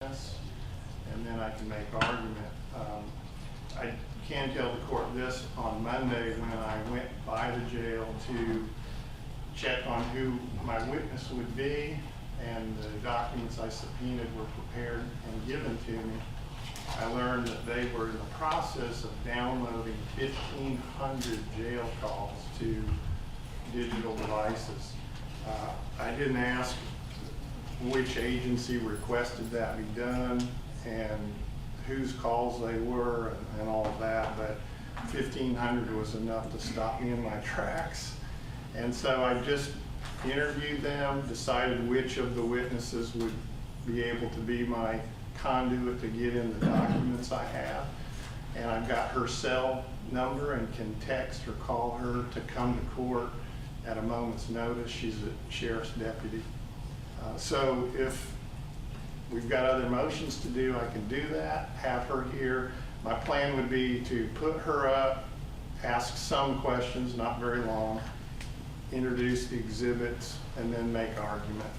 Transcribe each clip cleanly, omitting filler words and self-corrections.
and then I can make argument. I can tell the court this: on Monday, when I went by the jail to check on who my witness would be, and the documents I subpoenaed were prepared and given to me, I learned that they were in the process of downloading 1,500 jail calls to digital devices. I didn't ask which agency requested that be done and whose calls they were and all of that, but 1,500 was enough to stop me in my tracks. And so I just interviewed them, decided which of the witnesses would be able to be my conduit to get in the documents I have. And I've got her cell number and can text or call her to come to court at a moment's notice. She's a sheriff's deputy. So if we've got other motions to do, I can do that, have her here. My plan would be to put her up, ask some questions, not very long, introduce the exhibits, and then make argument.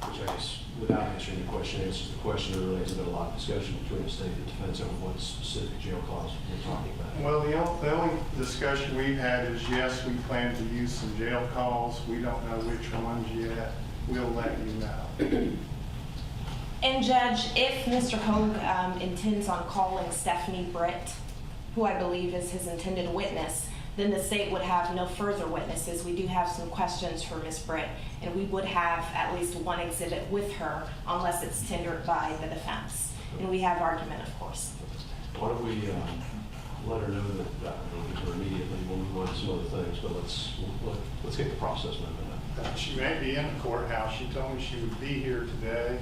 Which I guess, without answering the question, answers the question. There really hasn't been a lot of discussion between the state and defense on what specific jail calls we're talking about. Well, the only discussion we've had is, yes, we plan to use some jail calls. We don't know which ones yet. We'll let you know. And Judge, if Mr. Hogue intends on calling Stephanie Britt, who I believe is his intended witness, then the state would have no further witnesses. We do have some questions for Ms. Britt, and we would have at least one exhibit with her unless it's tendered by the defense. And we have argument, of course. Why don't we let her know that we'll get her immediately. We'll move on to some other things, but let's get the process moving. She may be in the courthouse. She told me she would be here today,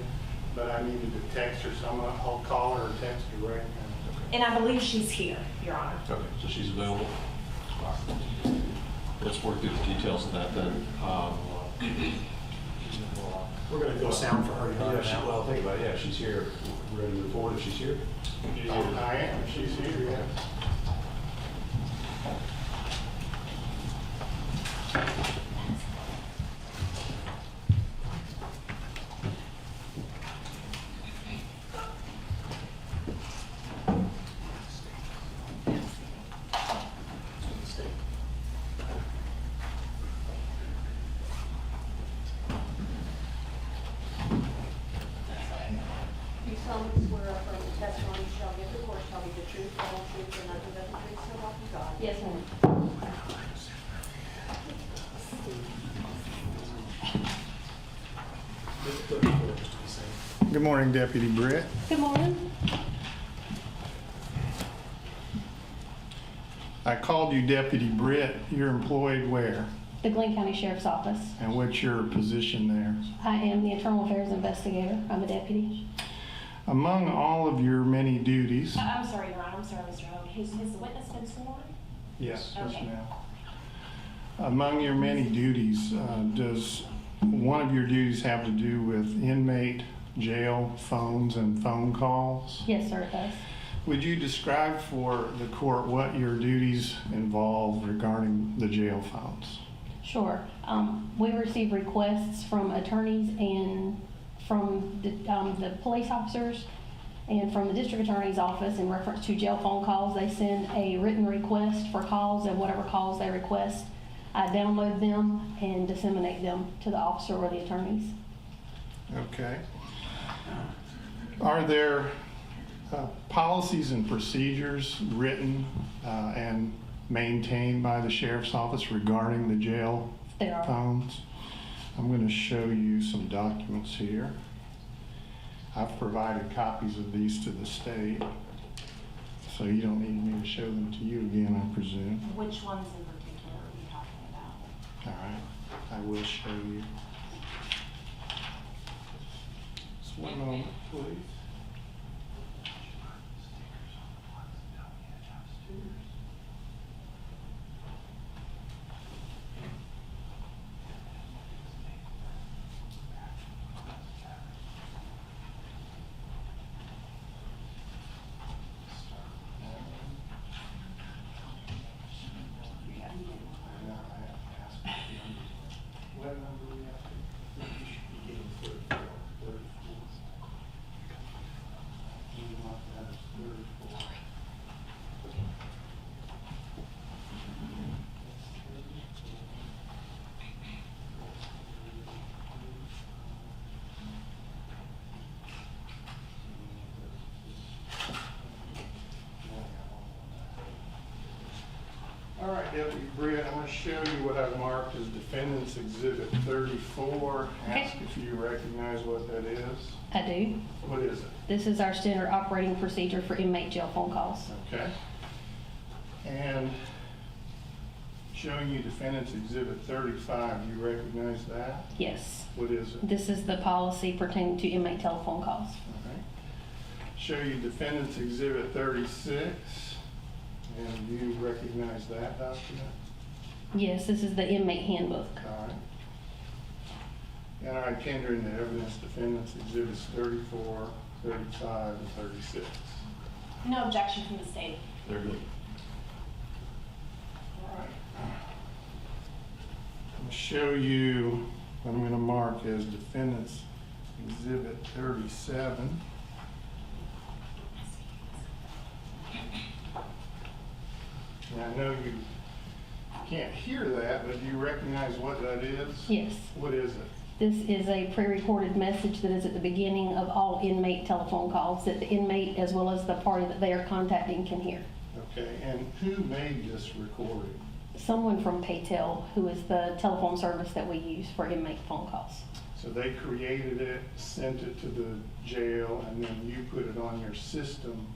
but I needed to text her, so I'll call her or text her right now. And I believe she's here, Your Honor. Okay, so she's available. All right. Let's work through the details of that then. We're going to go sound for her. Yeah, well, think about it. Yeah, she's here. We're ready to move forward if she's here. I am. She's here, yeah. Yes, ma'am. Good morning, Deputy Britt. Good morning. I called you Deputy Britt. You're employed where? The Glenn County Sheriff's Office. And what's your position there? I am the Internal Affairs Investigator. I'm a deputy. Among all of your many duties. I'm sorry, Your Honor. I'm sorry, Mr. Hogue. Has the witness been sworn? Yes, yes, Okay. ma'am. Among your many duties, does one of your duties have to do with inmate jail phones and phone calls? Yes, sir, it does. Would you describe for the court what your duties involve regarding the jail phones? Sure. We receive requests from attorneys and from the police officers and from the district attorney's office in reference to jail phone calls. They send a written request for calls, and whatever calls they request, I download them and disseminate them to the officer or the attorneys. Okay. Are there policies and procedures written and maintained by the sheriff's office regarding the jail There are. phones? I'm going to show you some documents here. I've provided copies of these to the state, so you don't need me to show them to you again, I presume. Which ones in particular are you talking about? All right, I will show you. Just one moment, please. What number do we have to? You should be getting 13. Deputy Britt, I'm going to show you what I've marked as Defendants Exhibit 34. Ask if you recognize what that is. I do. What is it? This is our standard operating procedure for inmate jail phone calls. Okay. And showing you Defendants Exhibit 35, do you recognize that? Yes. What is it? This is the policy pertaining to inmate telephone calls. All right. Show you Defendants Exhibit 36, and you recognize that document? Yes, this is the inmate handbook. All right. And I tender in the evidence Defendants Exhibits 34, 35, and 36. No objection from the state. Very good. All right. I'm going to show you what I'm going to mark as Defendants Exhibit 37. Now, I know you can't hear that, but do you recognize what that is? Yes. What is it? This is a pre-recorded message that is at the beginning of all inmate telephone calls that the inmate as well as the party that they are contacting can hear. Okay, and who made this recording? Someone from Paytel, who is the telephone service that we use for inmate phone calls. So they created it, sent it to the jail, and then you put it on your system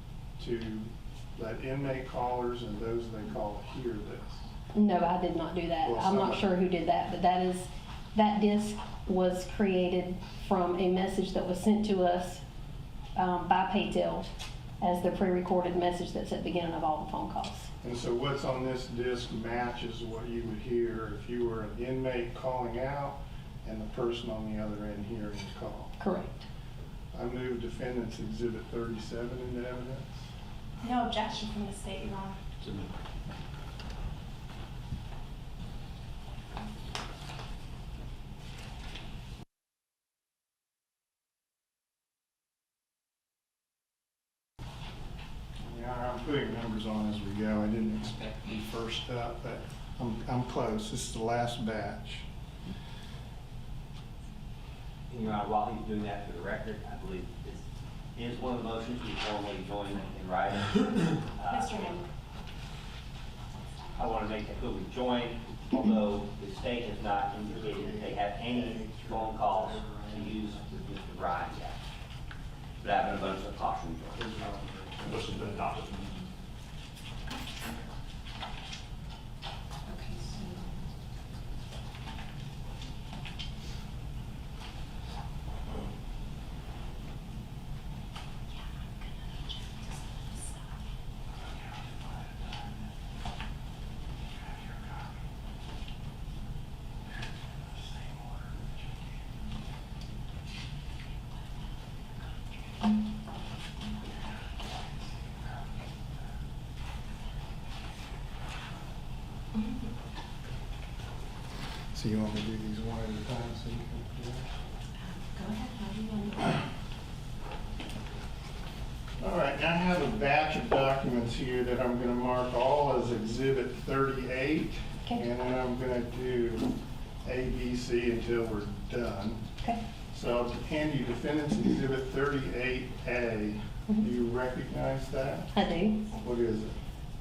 to let inmate callers and those they call hear this. No, I did not do that. Well, I'm not somebody- sure who did that, but that disc was created from a message that was sent to us by Paytel as the pre-recorded message that's at the beginning of all the phone calls. And so what's on this disc matches what you would hear if you were an inmate calling out and the person on the other end hearing the call. Correct. I move Defendants Exhibit 37 into evidence. No objection from the state, Your Honor. Submit. Yeah, I'm putting numbers on as we go. I didn't expect to be first up, but I'm close. This is the last batch. And Your Honor, while he's doing that for the record, I believe this is one of the motions we formally joined in writing. Mr. Hammond. I want to make that clear, we joined, although the state has not indicated that they have any phone calls to use with Mr. Bryan yet. But I have an abundance of caution. Motion's been adopted. So you want me to do these one at a time so you can? Go ahead, how do you want to? All right, now I have a batch of documents here that I'm going to mark all as Exhibit 38. Okay. And then I'm going to do A, B, C until we're done. Okay. So I'll hand you Defendants Exhibit 38A. Do you recognize that? I do. What is it?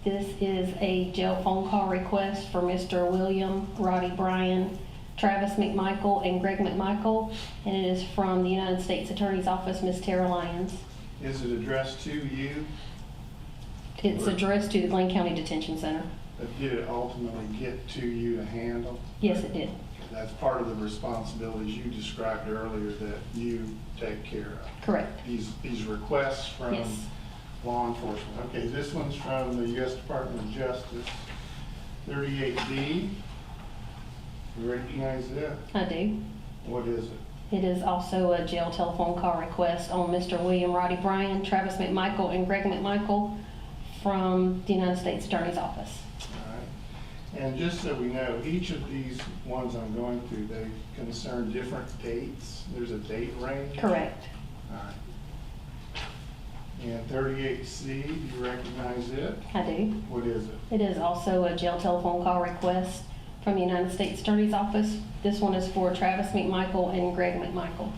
This is a jail phone call request for Mr. William Bryan, Travis McMichael, and Greg McMichael, and it is from the United States Attorney's Office, Ms. Tara Lyons. Is it addressed to you? It's addressed to the Glenn County Detention Center. But did it ultimately get to you to handle? Yes, it did. That's part of the responsibilities you described earlier that you take care of. Correct. These requests from Yes. law enforcement. Okay, this one's from the U.S. Department of Justice, 38B. You recognize it? I do. What is it? It is also a jail telephone call request on Mr. William Bryan, Travis McMichael, and Greg McMichael from the United States Attorney's Office. All right. And just so we know, each of these ones I'm going through, they concern different dates. There's a date range? Correct. All right. And 38C, do you recognize it? I do. What is it? It is also a jail telephone call request from the United States Attorney's Office. This one is for Travis McMichael and Greg McMichael.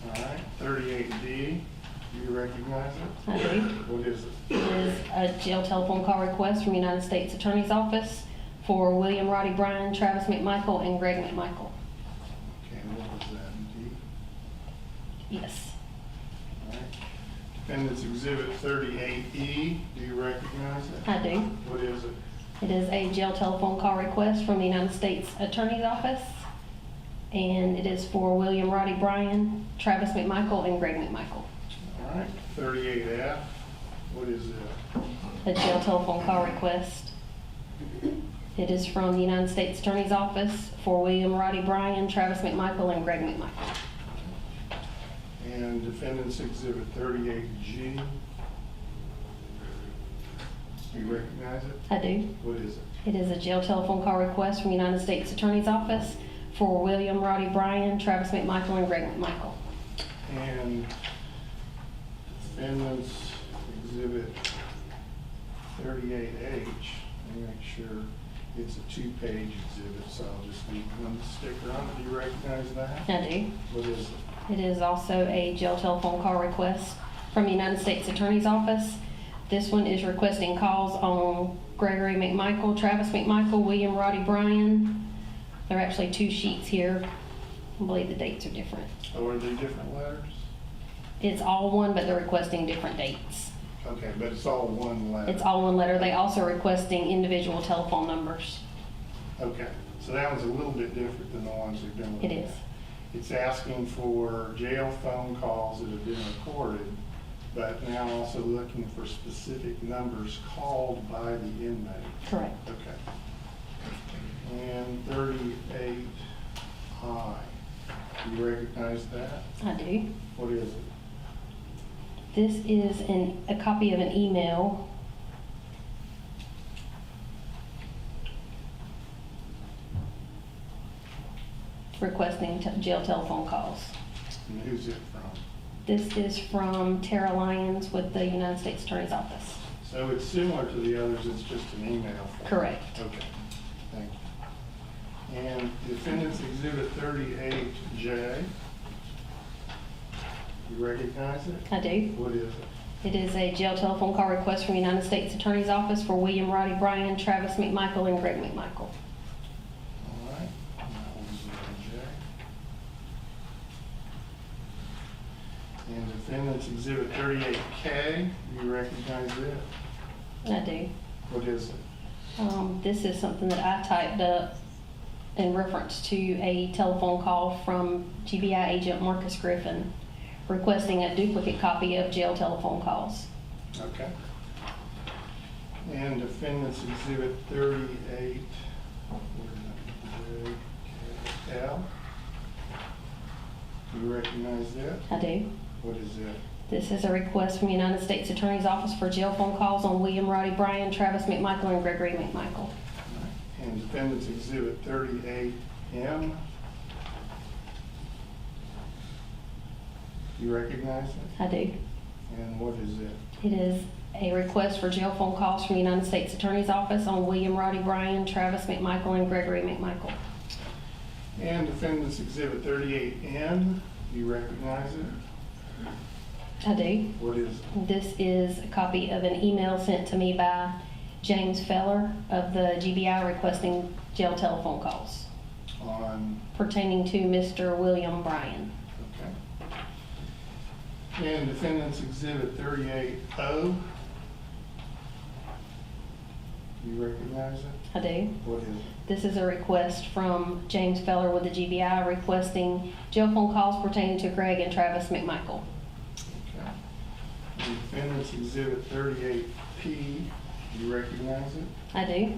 All right. 38D, do you recognize it? I do. What is it? It is a jail telephone call request from the United States Attorney's Office for William Roddy Bryan, Travis McMichael, and Greg McMichael. Okay, and what was that, D? Yes, All right. Defendants Exhibit 38E, do you recognize it? I do. What is it? It is a jail telephone call request from the United States Attorney's Office, and it is for William Roddy Bryan, Travis McMichael, and Greg McMichael. All right. 38F, what is it? A jail telephone call request. It is from the United States Attorney's Office for William Roddy Bryan, Travis McMichael, and Greg McMichael. And Defendants Exhibit 38G, do you recognize it? I do. What is it? It is a jail telephone call request from the United States Attorney's Office for William Roddy Bryan, Travis McMichael, and Greg McMichael. And Defendants Exhibit 38H, let me make sure it's a two-page exhibit, so I'll just leave one sticker on it. Do you recognize that? I do. What is it? It is also a jail telephone call request from the United States Attorney's Office. This one is requesting calls on Gregory McMichael, Travis McMichael, William Roddy Bryan. There are actually two sheets here. I believe the dates are different. Oh, are they different letters? It's all one, but they're requesting different dates. Okay, but it's all one letter. It's all one letter. They also are requesting individual telephone numbers. Okay, so that one's a little bit different than the ones we've been looking at. It is. It's asking for jail phone calls that have been recorded, but now also looking for specific numbers called by the inmate. Correct. Okay. And 38I, do you recognize that? I do. What is it? This is a copy of an email requesting jail telephone calls. And who's it from? This is from Tara Lyons with the United States Attorney's Office. So it's similar to the others, it's just an email form? Correct. Okay, thank you. And Defendants Exhibit 38J, you recognize it? I do. What is it? It is a jail telephone call request from the United States Attorney's Office for William Roddy Bryan, Travis McMichael, and Greg McMichael. All right, and that one's J. And Defendants Exhibit 38K, do you recognize it? I do. What is it? This is something that I typed up in reference to a telephone call from GBI agent Marcus Griffin requesting a duplicate copy of jail telephone calls. Okay. And Defendants Exhibit 38, L. Do you recognize that? I do. What is it? This is a request from the United States Attorney's Office for jail phone calls on William Roddy Bryan, Travis McMichael, and Gregory McMichael. And Defendants Exhibit 38M. You recognize it? I do. And what is it? It is a request for jail phone calls from the United States Attorney's Office on William Roddy Bryan, Travis McMichael, and Gregory McMichael. And Defendants Exhibit 38N. You recognize it? I do. What is it? This is a copy of an email sent to me by James Feller of the GBI requesting jail telephone calls On, pertaining to Mr. William Bryan. okay. And Defendants Exhibit 38O. You recognize it? I do. What is it? This is a request from James Feller with the GBI requesting jail phone calls pertaining to Greg and Travis McMichael. Okay. And Defendants Exhibit 38P. You recognize it? I do.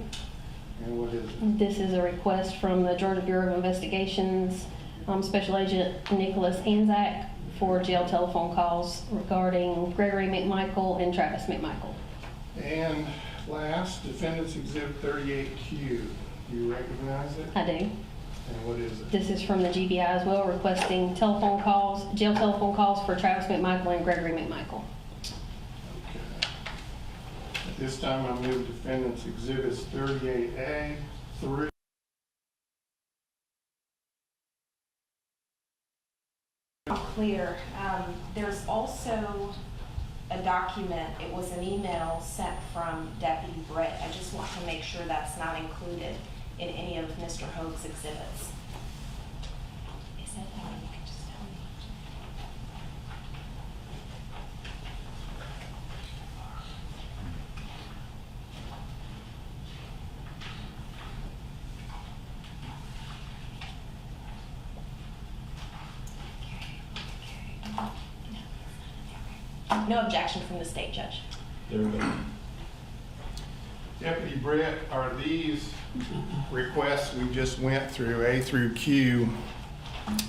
And what is it? This is a request from the Georgia Bureau of Investigations, Special Agent Nicholas Anzac for jail telephone calls regarding Gregory McMichael and Travis McMichael. And last, Defendants Exhibit 38Q. Do you recognize it? I do. And what is it? This is from the GBI as well, requesting telephone calls, jail telephone calls for Travis McMichael and Gregory McMichael. Okay. At this time, I move Defendants Exhibits 38A through. Clear. There's also a document, it was an email sent from Deputy Britt. I just want to make sure that's not included in any of Mr. Hoag's exhibits. Is that how you can just tell me? No objection from the state judge. There we go. Deputy Britt, are these requests we just went through, A through Q,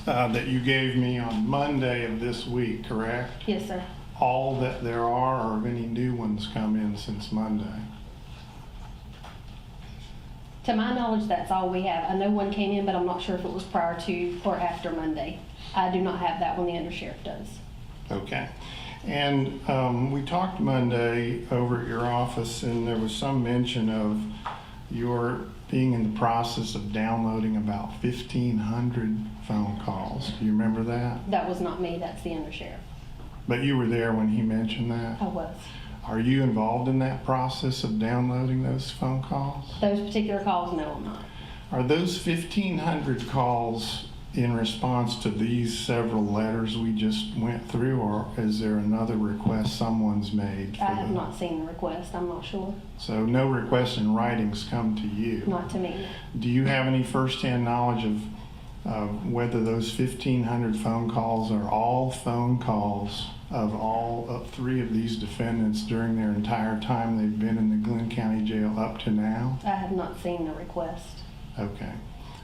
that you gave me on Monday of this week, correct? Yes, sir. All that there are, or have any new ones come in since Monday? To my knowledge, that's all we have. I know one came in, but I'm not sure if it was prior to or after Monday. I do not have that one, the undersheriff does. Okay. And we talked Monday over at your office, and there was some mention of your being in the process of downloading about 1,500 phone calls. Do you remember that? That was not me, that's the undersheriff. But you were there when he mentioned that? I was. Are you involved in that process of downloading those phone calls? Those particular calls, no, I'm not. Are those 1,500 calls in response to these several letters we just went through, or is there another request someone's made? I have not seen the request, I'm not sure. So no request in writings come to you? Not to me. Do you have any firsthand knowledge of whether those 1,500 phone calls are all phone calls of all three of these defendants during their entire time they've been in the Glenn County Jail up to now? I have not seen the request. Okay.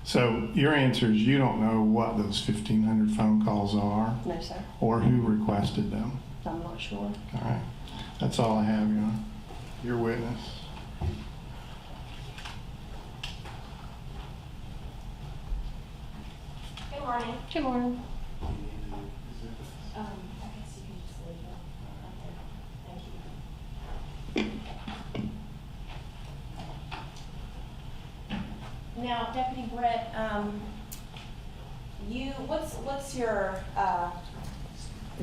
So your answer is you don't know what those 1,500 phone calls are No, sir. or who requested them? I'm not sure. All right. That's all I have, Your Honor. Your witness. Good morning. Good morning. I guess you can just leave it right there. Thank you. Now, Deputy Britt, what's your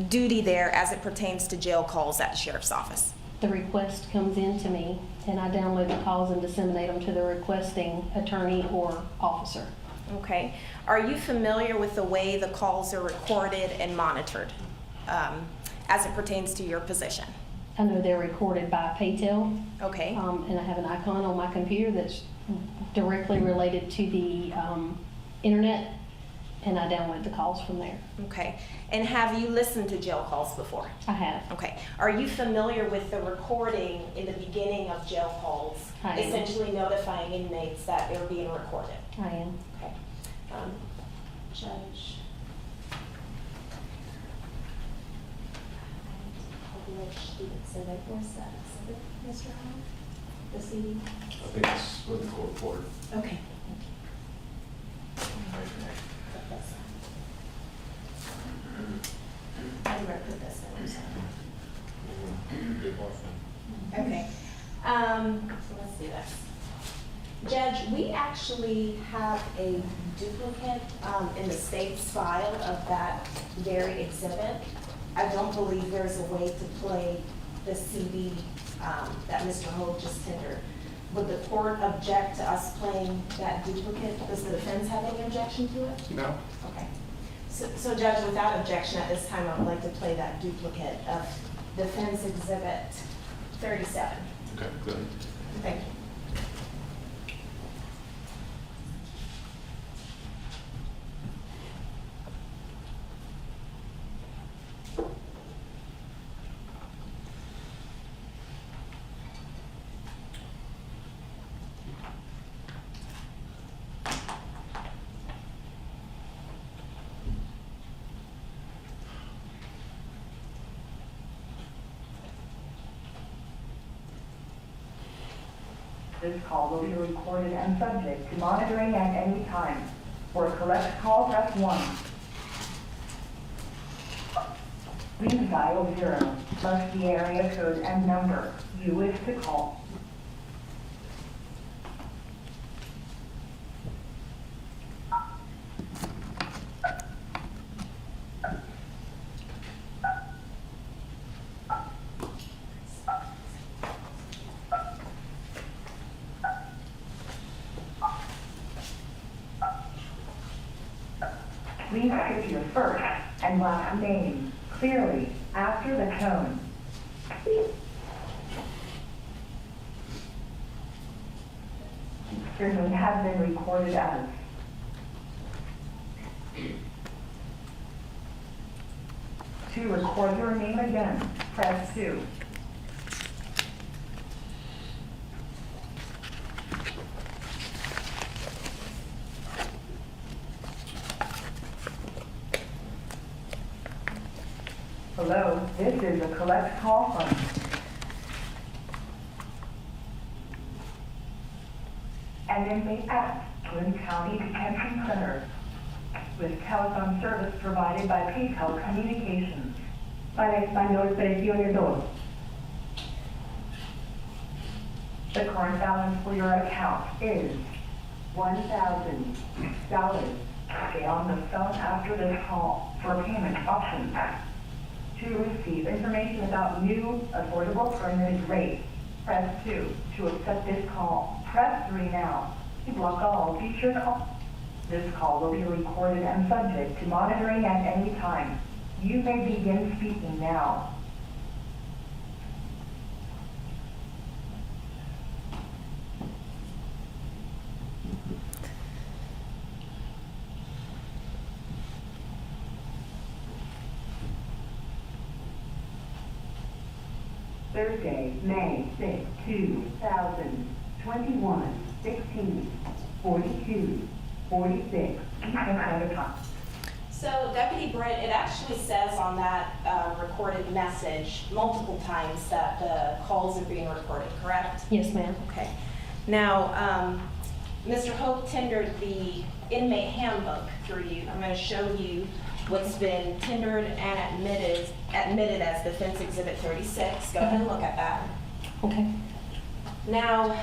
duty there as it pertains to jail calls at the sheriff's office? The request comes in to me, and I download the calls and disseminate them to the requesting attorney or officer. Okay. Are you familiar with the way the calls are recorded and monitored as it pertains to your position? I know they're recorded by Paytel, Okay. and I have an icon on my computer that's directly related to the internet, and I download the calls from there. Okay. And have you listened to jail calls before? I have. Okay. Are you familiar with the recording in the beginning of jail calls, I am. essentially notifying inmates that they're being recorded? I am. Okay. Judge. Where's that exhibit, Mr. Hall? The CD? I think it's with the court reporter. Okay. I'm gonna put this in, I'm sorry. Okay. So let's do this. Judge, we actually have a duplicate in the state's file of that very exhibit. I don't believe there's a way to play the CD that Mr. Hoag just tendered. Would the court object to us playing that duplicate? Does the defense have any objection to it? No. Okay. So Judge, without objection at this time, I would like to play that duplicate of Defense Exhibit 37. Okay, go ahead. Thank you. This call will be recorded and subject to monitoring at any time. For a correct call, press 1. Please dial 0, plus the area code and number you wish to call. Please give your first and last name clearly after the tone. Your name has been recorded as. To record your name again, press 2. Hello, this is a collect call from an inmate at Glynn County Detention Center with telephone service provided by PayPal Communications. Para español, presione 2. The current balance for your account is $1,000. Stay on the phone after this call for payment options. To receive information about new affordable permanent rates, press 2. To accept this call, press 3 now. To block all future calls. This call will be recorded and subject to monitoring at any time. You may begin speaking now. Thursday, May 6, 2021, 16:42, 46, Eastern Standard Time. So Deputy Britt, it actually says on that recorded message multiple times that the calls are being recorded, correct? Yes, ma'am. Okay. Now, Mr. Hope tendered the inmate handbook through you. I'm going to show you what's been tendered and admitted as Defense Exhibit 36. Go ahead and look at that. Okay. Now,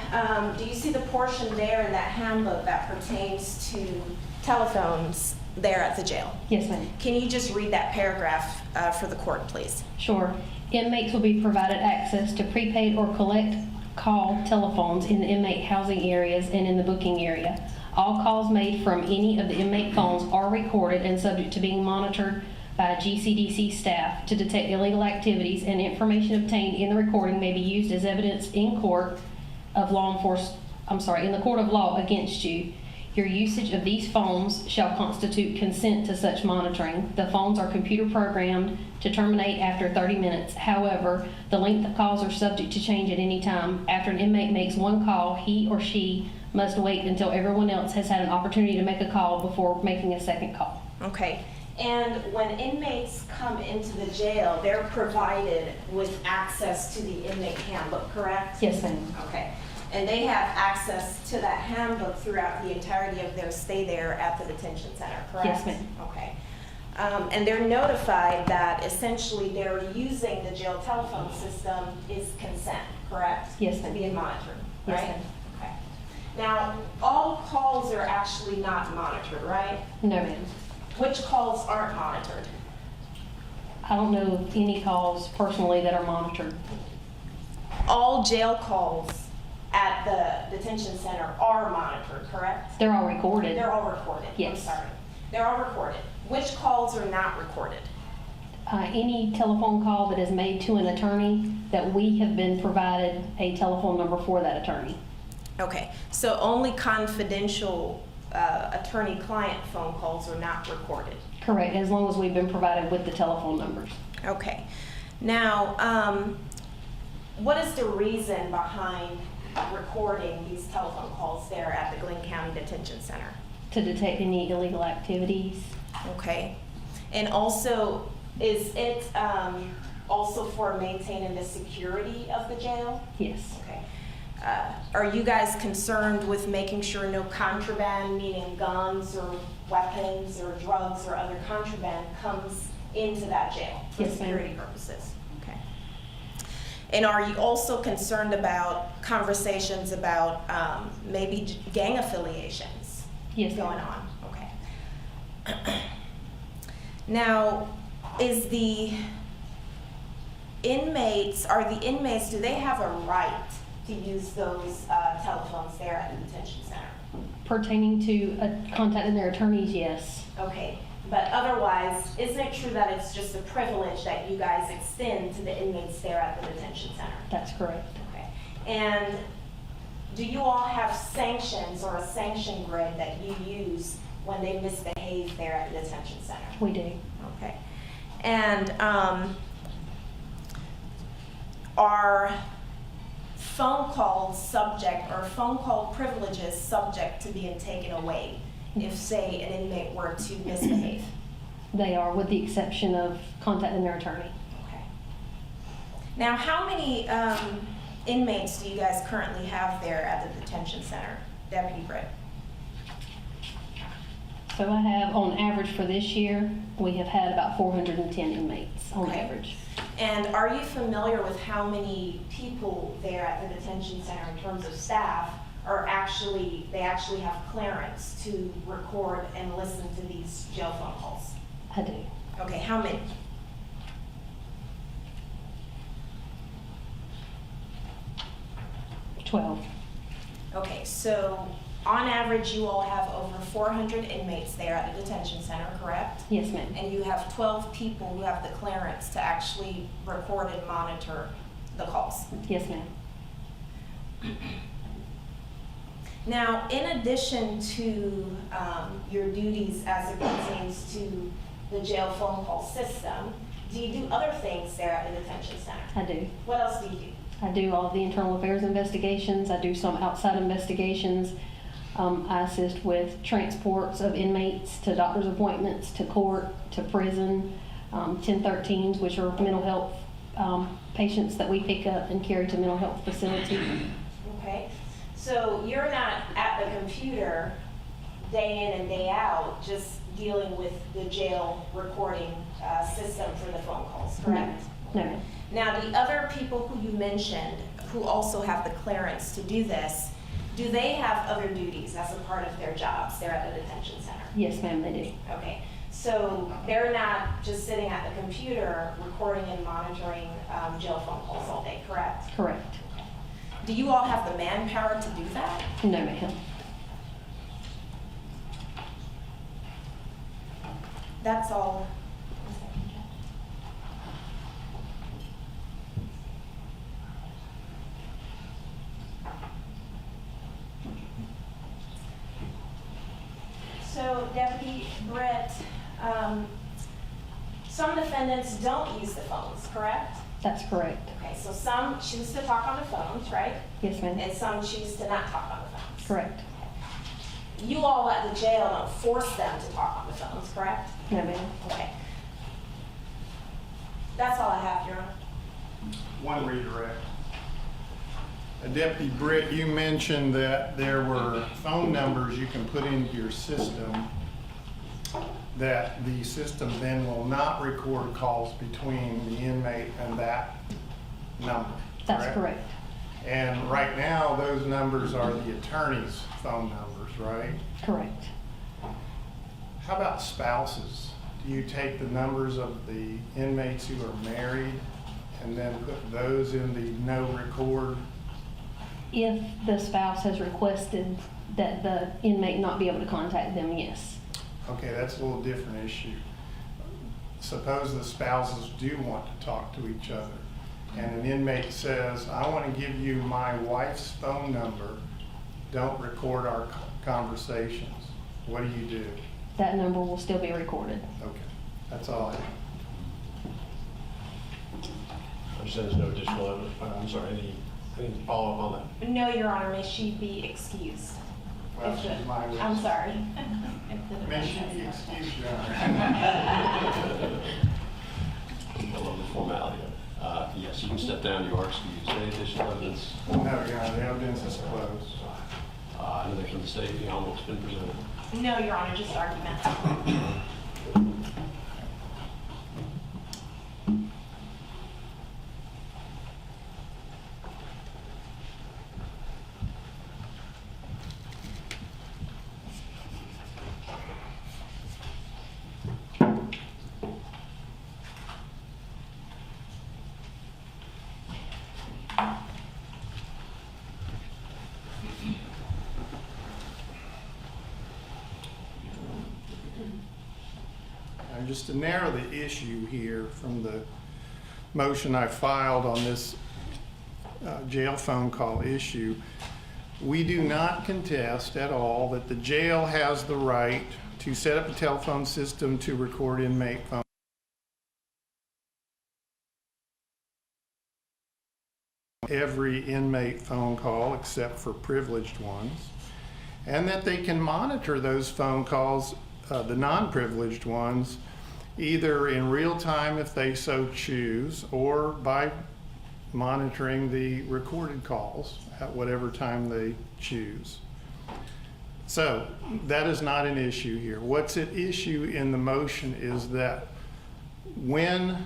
do you see the portion there in that handbook that pertains to telephones there at the jail? Yes, ma'am. Can you just read that paragraph for the court, please? Sure. Inmates will be provided access to prepaid or collect call telephones in the inmate housing areas and in the booking area. All calls made from any of the inmate phones are recorded and subject to being monitored by GCDC staff to detect illegal activities, and information obtained in the recording may be used as evidence in the court of law against you. Your usage of these phones shall constitute consent to such monitoring. The phones are computer programmed to terminate after 30 minutes. However, the length of calls are subject to change at any time. After an inmate makes one call, he or she must wait until everyone else has had an opportunity to make a call before making a second call. Okay. And when inmates come into the jail, they're provided with access to the inmate handbook, correct? Yes, ma'am. Okay. And they have access to that handbook throughout the entirety of their stay there at the detention center, correct? Yes, ma'am. Okay. And they're notified that essentially they're using the jail telephone system is consent, correct? Yes, ma'am. To be monitored, Yes, right? ma'am. Okay. Now, all calls are actually not monitored, right? No, ma'am. Which calls aren't monitored? I don't know of any calls personally that are monitored. All jail calls at the detention center are monitored, correct? They're all recorded. They're all recorded. Yes. I'm sorry. They're all recorded. Which calls are not recorded? Any telephone call that is made to an attorney that we have been provided a telephone number for that attorney. Okay, so only confidential attorney-client phone calls are not recorded. Correct, as long as we've been provided with the telephone numbers. Okay. Now, what is the reason behind recording these telephone calls there at the Glynn County Detention Center? To detect any illegal activities. Okay. And also, is it also for maintaining the security of the jail? Yes. Okay. Are you guys concerned with making sure no contraband, meaning guns or weapons or drugs or other contraband, comes into that jail for Yes, ma'am. security purposes? Okay. And are you also concerned about conversations about maybe gang affiliations Yes, going ma'am. on? Okay. Now, is the inmates, do they have a right to use those telephones there at the detention center? Pertaining to contacting their attorneys, yes. Okay. But otherwise, isn't it true that it's just a privilege that you guys extend to the inmates there at the detention center? That's correct. Okay. And do you all have sanctions or a sanction grid that you use when they misbehave there at the detention center? We do. Okay. And are phone calls subject, or phone call privileges subject to being taken away if, say, an inmate were to misbehave? They are, with the exception of contacting their attorney. Okay. Now, how many inmates do you guys currently have there at the detention center, Deputy Britt? So I have, on average for this year, we have had about 410 inmates on Okay. average. And are you familiar with how many people there at the detention center in terms of staff are they actually have clearance to record and listen to these jail phone calls? I do. Okay, how many? $12. Okay, so on average, you all have over 400 inmates there at the detention center, correct? Yes, ma'am. And you have 12 people who have the clearance to actually record and monitor the calls. Yes, ma'am. Now, in addition to your duties as it pertains to the jail phone call system, do you do other things there at the detention center? I do. What else do you do? I do all of the internal affairs investigations. I do some outside investigations. I assist with transports of inmates to doctor's appointments, to court, to prison, 1013s, which are mental health patients that we pick up and carry to mental health facility. Okay, so you're not at the computer day in and day out, just dealing with the jail recording system for the phone calls, correct? No. Now, the other people who you mentioned who also have the clearance to do this, do they have other duties as a part of their jobs there at the detention center? Yes, ma'am, they do. Okay, so they're not just sitting at the computer recording and monitoring jail phone calls all day, correct? Correct. Do you all have the manpower to do that? No, ma'am. That's all. So, Deputy Britt, some defendants don't use the phones, correct? That's correct. Okay, so some choose to talk on the phones, right? Yes, ma'am. And some choose to not talk on the phones. Correct. You all at the jail don't force them to talk on the phones, correct? No, ma'am. Okay. That's all I have, Your Honor. One redirect. Deputy Britt, you mentioned that there were phone numbers you can put into your system, that the system then will not record calls between the inmate and that number. That's correct. And right now, those numbers are the attorney's phone numbers, right? Correct. How about spouses? Do you take the numbers of the inmates who are married and then put those in the no record? If the spouse has requested that the inmate not be able to contact them, yes. Okay, that's a little different issue. Suppose the spouses do want to talk to each other, and an inmate says, I want to give you my wife's phone number, don't record our conversations. What do you do? That number will still be recorded. Okay, that's all I have. I understand there's no additional, I'm sorry, any follow up on that? No, Your Honor, may she be excused. Well, If the- she's my witness. I'm sorry. May she be excused, Your Honor? I love the formality of it. Yes, you can step down, you are excused. Any additional evidence? No, Your Honor, the evidence is closed. Anything from the state beyond what's been presented? No, Your Honor, just argument. just to narrow the issue here from the motion I filed on this jail phone call issue, we do not contest at all that the jail has the right to set up a telephone system to record inmate phone. Every inmate phone call except for privileged ones, and that they can monitor those phone calls, the non-privileged ones, either in real time if they so choose, or by monitoring the recorded calls at whatever time they choose. So that is not an issue here. What's at issue in the motion is that when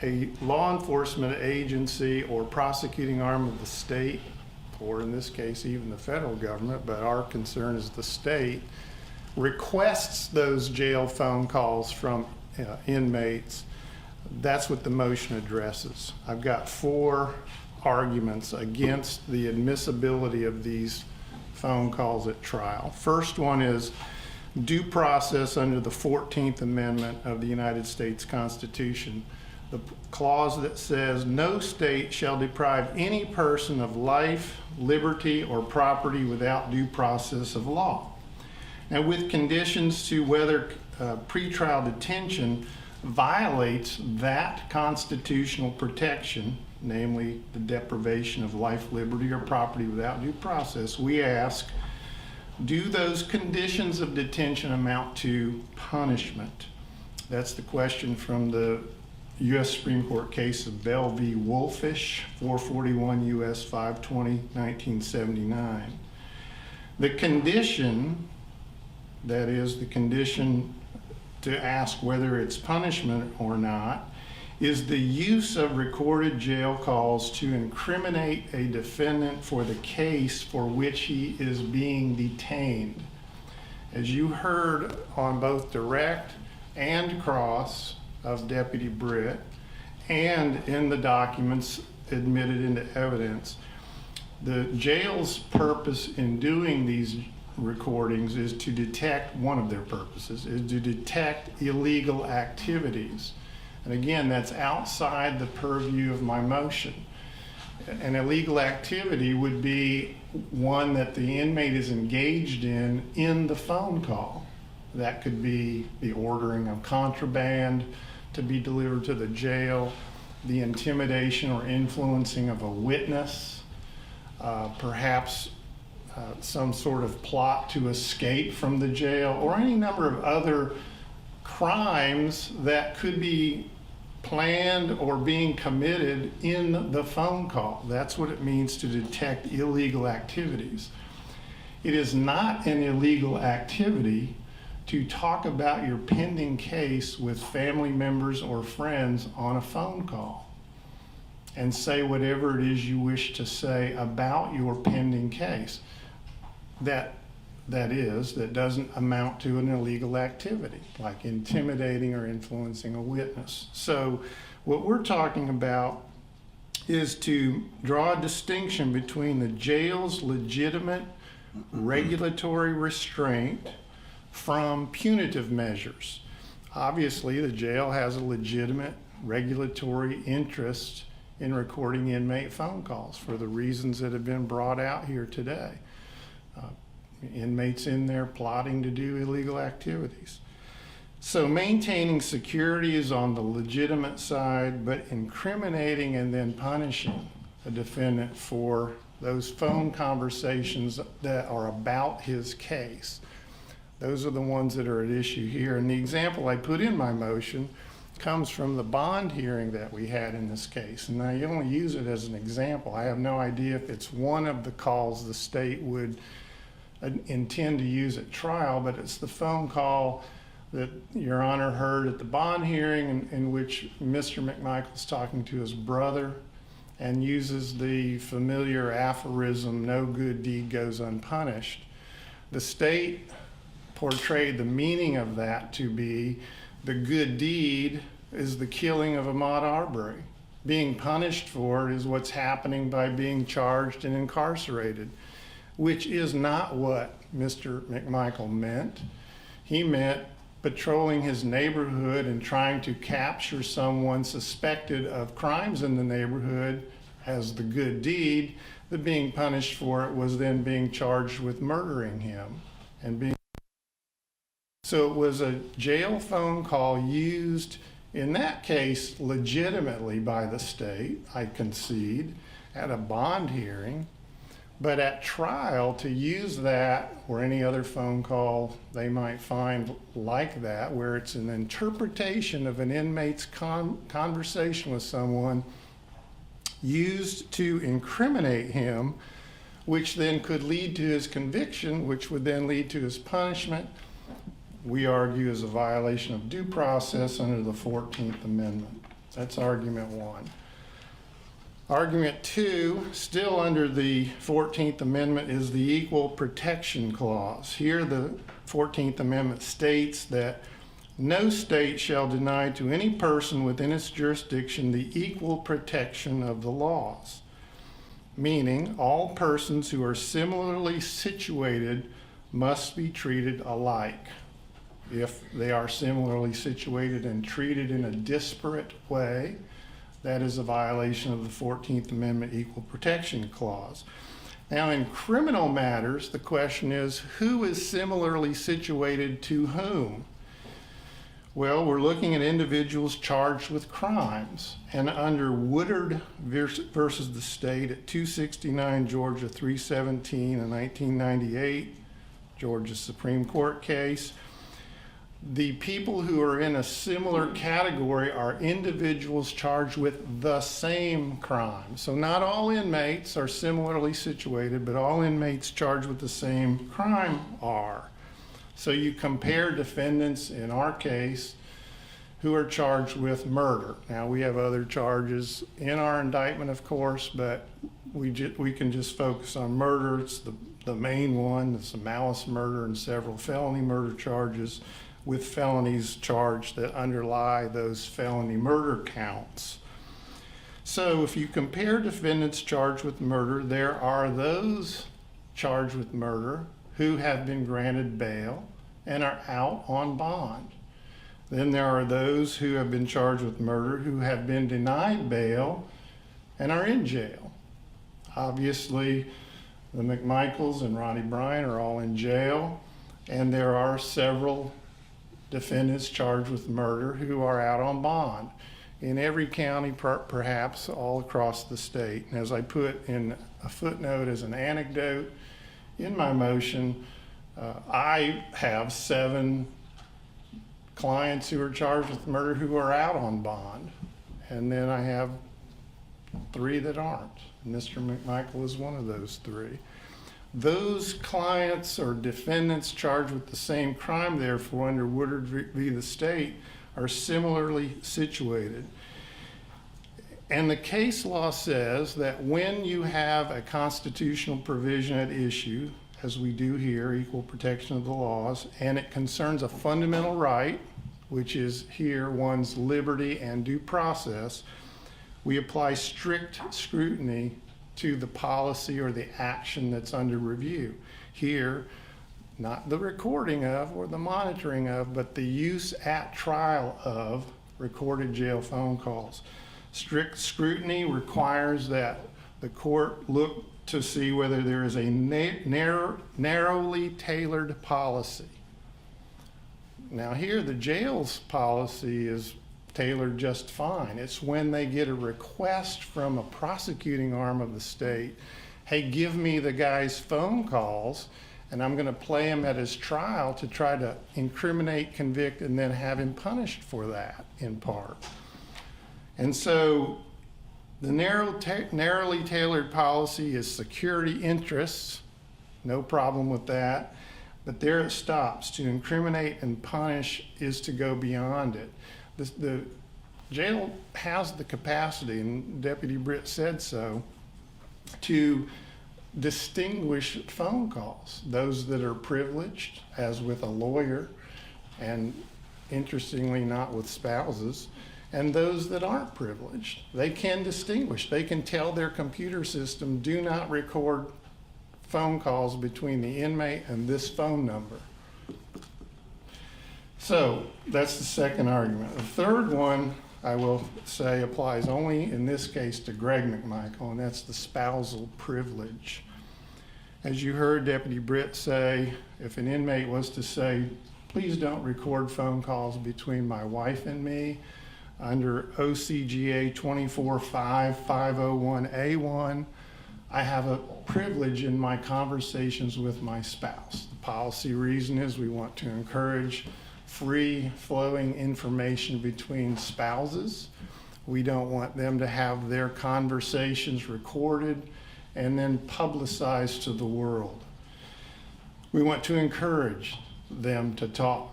a law enforcement agency or prosecuting arm of the state, or in this case even the federal government, but our concern is the state, requests those jail phone calls from inmates, that's what the motion addresses. I've got 4 arguments against the admissibility of these phone calls at trial. First one is due process under the 14th Amendment of the United States Constitution. The clause that says, no state shall deprive any person of life, liberty, or property without due process of law. And with conditions to whether pretrial detention violates that constitutional protection, namely the deprivation of life, liberty, or property without due process, we ask, do those conditions of detention amount to punishment? That's the question from the U.S. Supreme Court case of Bell v. Wolfish, 441 U.S. 520, 1979. The condition, that is the condition to ask whether it's punishment or not, is the use of recorded jail calls to incriminate a defendant for the case for which he is being detained. As you heard on both direct and cross of Deputy Britt, and in the documents admitted into evidence, the jail's purpose in doing these recordings is to detect, one of their purposes is to detect illegal activities. And again, that's outside the purview of my motion. An illegal activity would be one that the inmate is engaged in the phone call. That could be the ordering of contraband to be delivered to the jail, the intimidation or influencing of a witness, perhaps some sort of plot to escape from the jail, or any number of other crimes that could be planned or being committed in the phone call. That's what it means to detect illegal activities. It is not an illegal activity to talk about your pending case with family members or friends on a phone call and say whatever it is you wish to say about your pending case. That doesn't amount to an illegal activity, like intimidating or influencing a witness. So what we're talking about is to draw a distinction between the jail's legitimate regulatory restraint from punitive measures. Obviously, the jail has a legitimate regulatory interest in recording inmate phone calls for the reasons that have been brought out here today. Inmates in there plotting to do illegal activities. So maintaining security is on the legitimate side, but incriminating and then punishing a defendant for those phone conversations that are about his case, those are the ones that are at issue here. And the example I put in my motion comes from the bond hearing that we had in this case. And I only use it as an example. I have no idea if it's one of the calls the state would intend to use at trial, but it's the phone call that Your Honor heard at the bond hearing in which Mr. McMichael is talking to his brother and uses the familiar aphorism, no good deed goes unpunished. The state portrayed the meaning of that to be the good deed is the killing of Ahmaud Arbery. Being punished for it is what's happening by being charged and incarcerated, which is not what Mr. McMichael meant. He meant patrolling his neighborhood and trying to capture someone suspected of crimes in the neighborhood as the good deed, the being punished for it was then being charged with murdering him and being. So it was a jail phone call used in that case legitimately by the state, I concede, at a bond hearing. But at trial, to use that or any other phone call they might find like that, where it's an interpretation of an inmate's conversation with someone used to incriminate him, which then could lead to his conviction, which would then lead to his punishment, we argue is a violation of due process under the 14th Amendment. That's argument one. Argument two, still under the 14th Amendment, is the Equal Protection Clause. Here the 14th Amendment states that no state shall deny to any person within its jurisdiction the equal protection of the laws, meaning all persons who are similarly situated must be treated alike. If they are similarly situated and treated in a disparate way, that is a violation of the 14th Amendment Equal Protection Clause. Now, in criminal matters, the question is, who is similarly situated to whom? Well, we're looking at individuals charged with crimes. And under Woodard versus the state at 269 Georgia 317, a 1998 Georgia Supreme Court case, the people who are in a similar category are individuals charged with the same crime. So not all inmates are similarly situated, but all inmates charged with the same crime are. So you compare defendants in our case who are charged with murder. Now we have other charges in our indictment, of course, but we can just focus on murder. It's the main one. It's a malice murder and several felony murder charges, with felonies charged that underlie those felony murder counts. So if you compare defendants charged with murder, there are those charged with murder who have been granted bail and are out on bond. Then there are those who have been charged with murder who have been denied bail and are in jail. Obviously, the McMichaels and Ronnie Bryan are all in jail, and there are several defendants charged with murder who are out on bond in every county, perhaps all across the state. And as I put in a footnote as an anecdote in my motion, I have 7 clients who are charged with murder who are out on bond, and then I have 3 that aren't. Mr. McMichael is one of those 3. Those clients or defendants charged with the same crime, therefore, under Woodard v. the state, are similarly situated. And the case law says that when you have a constitutional provision at issue, as we do here, equal protection of the laws, and it concerns a fundamental right, which is here one's liberty and due process, we apply strict scrutiny to the policy or the action that's under review. Here, not the recording of or the monitoring of, but the use at trial of recorded jail phone calls. Strict scrutiny requires that the court look to see whether there is a narrowly tailored policy. Now here, the jail's policy is tailored just fine. It's when they get a request from a prosecuting arm of the state, hey, give me the guy's phone calls, and I'm going to play him at his trial to try to incriminate, convict, and then have him punished for that in part. And so the narrowly tailored policy is security interests, no problem with that, but there it stops. To incriminate and punish is to go beyond it. The jail has the capacity, and Deputy Britt said so, to distinguish phone calls. Those that are privileged, as with a lawyer, and interestingly not with spouses, and those that aren't privileged. They can distinguish. They can tell their computer system, do not record phone calls between the inmate and this phone number. So that's the second argument. The third one, I will say, applies only in this case to Greg McMichael, and that's the spousal privilege. As you heard Deputy Britt say, if an inmate was to say, please don't record phone calls between my wife and me, under OCGA 24.5.501A1, I have a privilege in my conversations with my spouse. The policy reason is we want to encourage free-flowing information between spouses. We don't want them to have their conversations recorded and then publicized to the world. We want to encourage them to talk.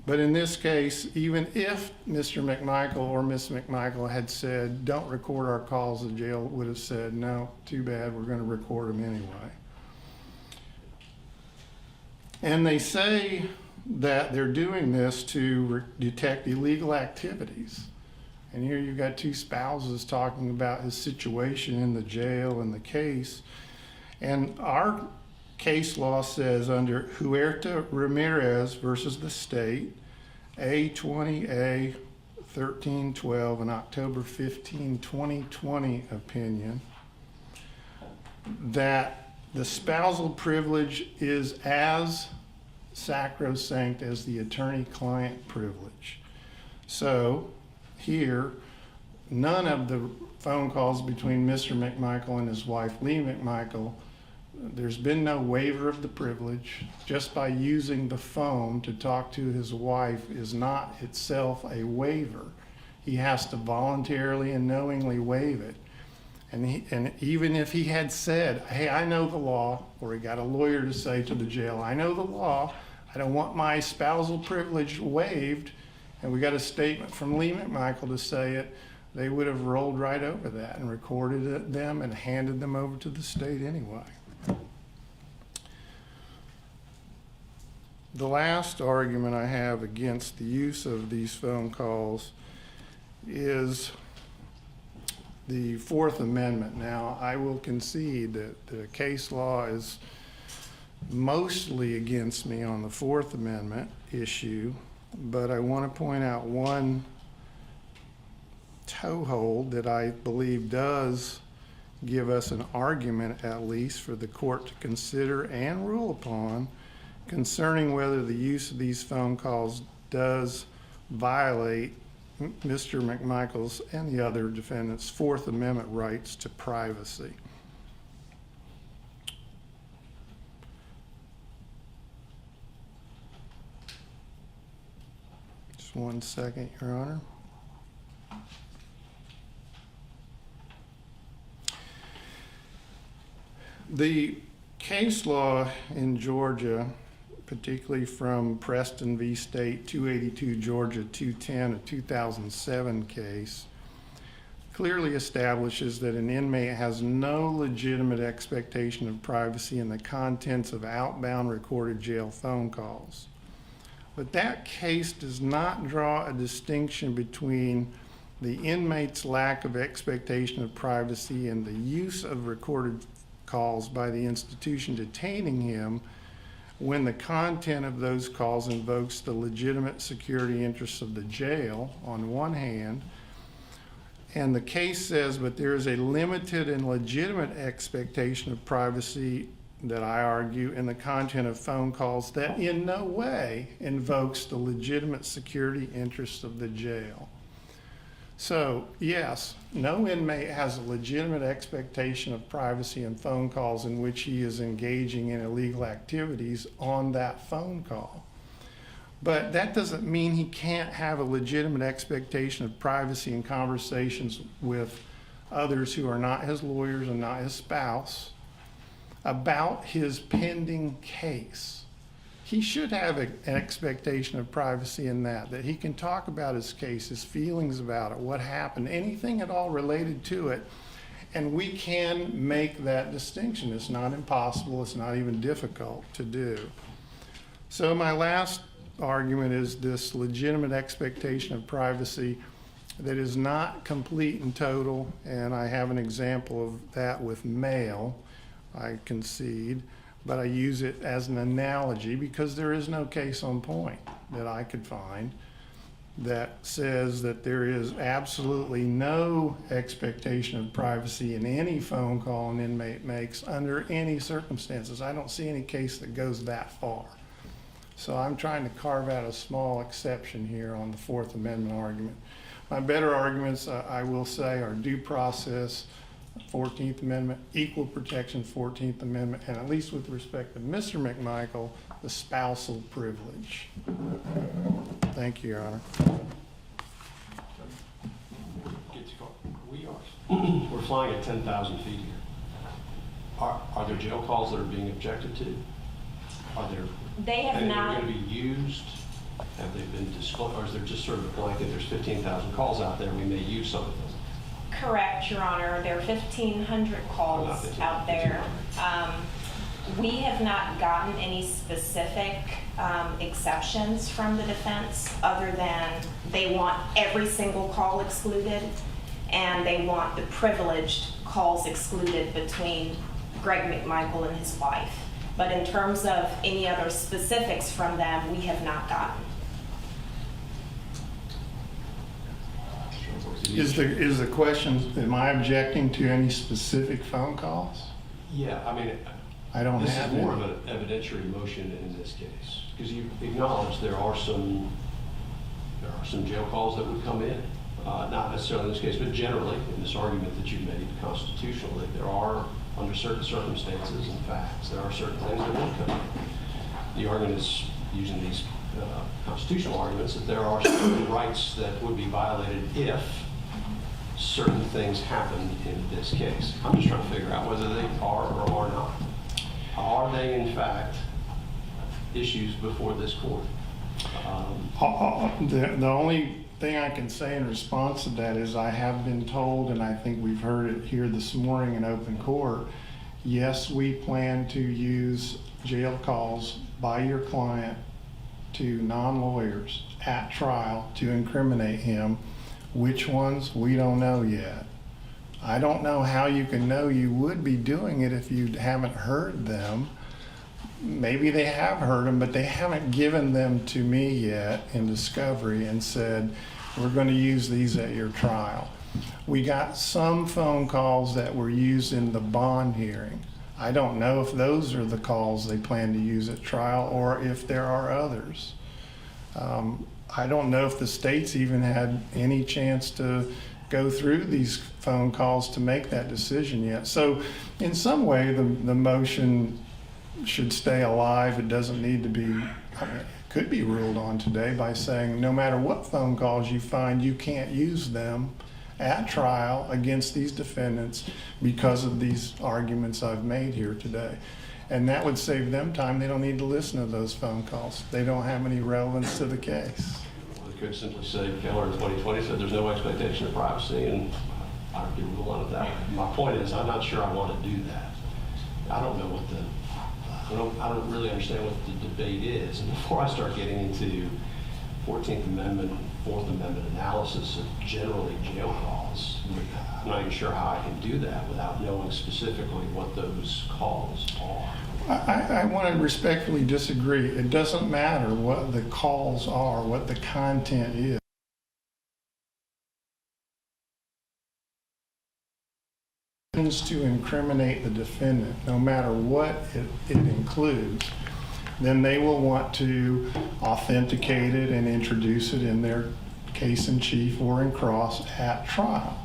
But in this case, even if Mr. McMichael or Ms. McMichael had said, don't record our calls, the jail would have said, no, too bad, we're going to record them anyway. And they say that they're doing this to detect illegal activities. And here you've got two spouses talking about his situation in the jail and the case. And our case law says under Huerta Ramirez versus the state, A20A 1312, an October 15, 2020 opinion, that the spousal privilege is as sacrosanct as the attorney-client privilege. So here, none of the phone calls between Mr. McMichael and his wife, Lee McMichael, there's been no waiver of the privilege. Just by using the phone to talk to his wife is not itself a waiver. He has to voluntarily and knowingly waive it. And even if he had said, hey, I know the law, or he got a lawyer to say to the jail, I know the law, I don't want my spousal privilege waived, and we got a statement from Lee McMichael to say it, they would have rolled right over that and recorded them and handed them over to the state anyway. The last argument I have against the use of these phone calls is the Fourth Amendment. Now, I will concede that the case law is mostly against me on the Fourth Amendment issue, but I want to point out one toehold that I believe does give us an argument, at least, for the court to consider and rule upon concerning whether the use of these phone calls does violate Mr. McMichael's and the other defendants' Fourth Amendment rights to privacy. Just 1 second, Your Honor. The case law in Georgia, particularly from Preston v. State 282 Georgia 210, a 2007 case, clearly establishes that an inmate has no legitimate expectation of privacy in the contents of outbound recorded jail phone calls. But that case does not draw a distinction between the inmate's lack of expectation of privacy and the use of recorded calls by the institution detaining him when the content of those calls invokes the legitimate security interests of the jail on one hand, and the case says, but there is a limited and legitimate expectation of privacy that I argue in the content of phone calls that in no way invokes the legitimate security interests of the jail. So, yes, no inmate has a legitimate expectation of privacy in phone calls in which he is engaging in illegal activities on that phone call. But that doesn't mean he can't have a legitimate expectation of privacy in conversations with others who are not his lawyers and not his spouse about his pending case. He should have an expectation of privacy in that he can talk about his case, his feelings about it, what happened, anything at all related to it, and we can make that distinction. It's not impossible, it's not even difficult to do. So my last argument is this legitimate expectation of privacy that is not complete and total, and I have an example of that with mail, I concede, but I use it as an analogy because there is no case on point that I could find that says that there is absolutely no expectation of privacy in any phone call an inmate makes under any circumstances. I don't see any case that goes that far. So I'm trying to carve out a small exception here on the Fourth Amendment argument. My better arguments, I will say, are due process, 14th Amendment, equal protection, 14th Amendment, and at least with respect to Mr. McMichael, the spousal privilege. Thank you, Your Honor. We're flying at 10,000 feet here. Are there jail calls that are being objected to? Are there They have any that not. are going to be used? Have they been disclosed? Or is there just sort of a blanket, there's 15,000 calls out there, we may use some of them? Correct, Your Honor. There are 1,500 calls Not 15, out there. We have not gotten any specific exceptions from the defense other than they want every single call excluded and they want the privileged calls excluded between Greg McMichael and his wife. But in terms of any other specifics from them, we have not gotten. Is the question, am I objecting to any specific phone calls? Yeah, I mean, I don't this have is more any. of an evidentiary motion in this case, because you acknowledge there are some jail calls that would come in, not necessarily in this case, but generally in this argument that you've made constitutionally, there are, under certain circumstances and facts, there are certain things that would come in. The argument is using these constitutional arguments that there are certain rights that would be violated if certain things happened in this case. I'm just trying to figure out whether they are or are not. Are they, in fact, issues before this court? The only thing I can say in response to that is I have been told, and I think we've heard it here this morning in open court, yes, we plan to use jail calls by your client to non-lawyers at trial to incriminate him. Which ones, we don't know yet. I don't know how you can know you would be doing it if you haven't heard them. Maybe they have heard them, but they haven't given them to me yet in discovery and said, we're going to use these at your trial. We got some phone calls that were used in the bond hearing. I don't know if those are the calls they plan to use at trial or if there are others. I don't know if the state's even had any chance to go through these phone calls to make that decision yet. So in some way, the motion should stay alive. It doesn't need to be, I mean, it could be ruled on today by saying no matter what phone calls you find, you can't use them at trial against these defendants because of these arguments I've made here today. And that would save them time. They don't need to listen to those phone calls. They don't have any relevance to the case. Well, they could simply say, Keller in 2020 said there's no expectation of privacy, and I don't get rule on it that way. My point is, I'm not sure I want to do that. I don't know what I don't really understand what the debate is. And before I start getting into 14th Amendment, 4th Amendment analysis of generally jail calls, I'm not even sure how I can do that without knowing specifically what those calls are. I want to respectfully disagree. It doesn't matter what the calls are, what the content is. To incriminate the defendant, no matter what it includes, then they will want to authenticate it and introduce it in their case in chief or in cross at trial.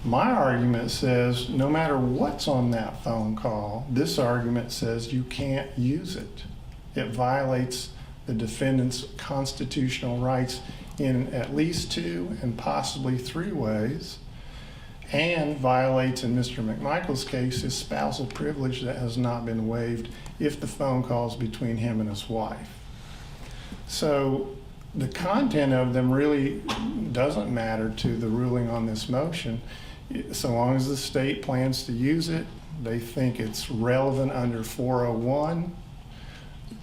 My argument says no matter what's on that phone call, this argument says you can't use it. It violates the defendant's constitutional rights in at least 2 and possibly 3 ways, and violates, in Mr. McMichael's case, his spousal privilege that has not been waived if the phone call's between him and his wife. So the content of them really doesn't matter to the ruling on this motion. So long as the state plans to use it, they think it's relevant under 401,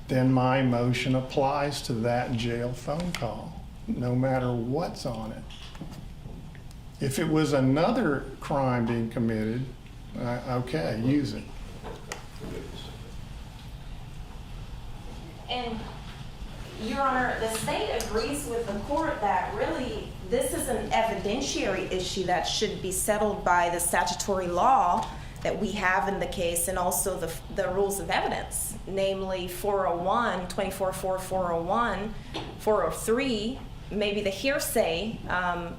then my motion applies to that jail phone call, no matter what's on it. If it was another crime being committed, okay, use it. And, Your Honor, the state agrees with the court that really this is an evidentiary issue that should be settled by the statutory law that we have in the case and also the rules of evidence, namely 401, 24-401, 403, maybe the hearsay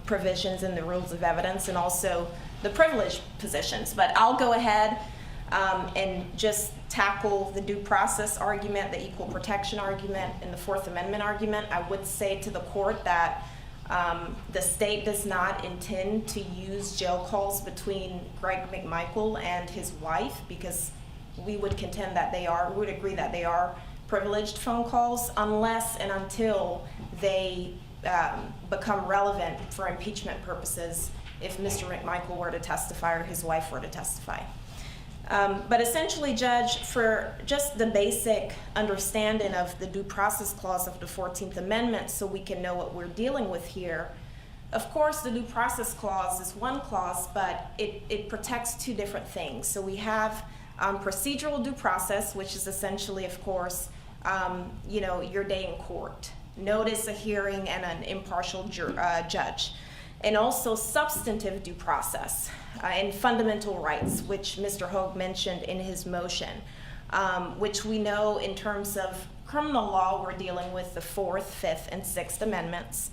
provisions in the rules of evidence and also the privilege positions. But I'll go ahead and just tackle the due process argument, the equal protection argument, and the Fourth Amendment argument. I would say to the court that the state does not intend to use jail calls between Greg McMichael and his wife because we would contend that we would agree that they are privileged phone calls unless and until they become relevant for impeachment purposes if Mr. McMichael were to testify or his wife were to testify. But essentially, Judge, for just the basic understanding of the due process clause of the 14th Amendment so we can know what we're dealing with here, of course, the due process clause is one clause, but it protects two different things. So we have procedural due process, which is essentially, of course, your day in court, notice a hearing and an impartial judge. And also substantive due process and fundamental rights, which Mr. Hogue mentioned in his motion, which we know in terms of criminal law, we're dealing with the Fourth, Fifth, and Sixth Amendments,